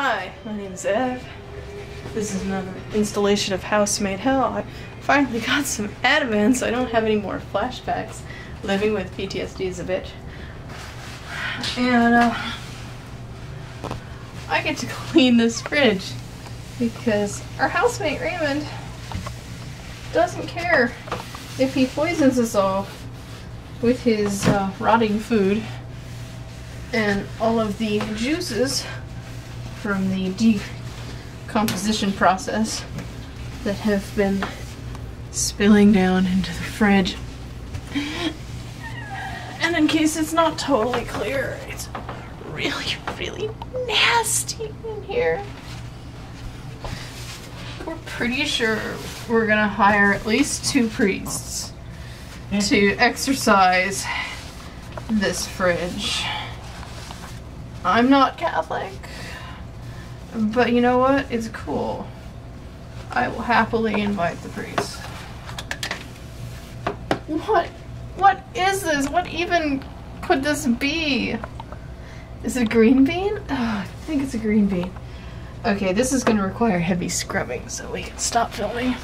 Hi, my name's Ev. This is another installation of Housemate. Hell, I finally got some Ativan, so I don't have any more flashbacks. Living with PTSD is a bitch. And, I get to clean this fridge because our housemate Raymond doesn't care if he poisons us all with his rotting food and all of the juices from the decomposition process that have been spilling down into the fridge. And in case it's not totally clear, it's really, really nasty in here. We're pretty sure we're gonna hire at least 2 priests to exorcise this fridge. I'm not Catholic, but you know what? It's cool. I will happily invite the priests. What is this? What even could this be? Is it a green bean? Oh, I think it's a green bean. Okay, this is gonna require heavy scrubbing, so we can stop filming.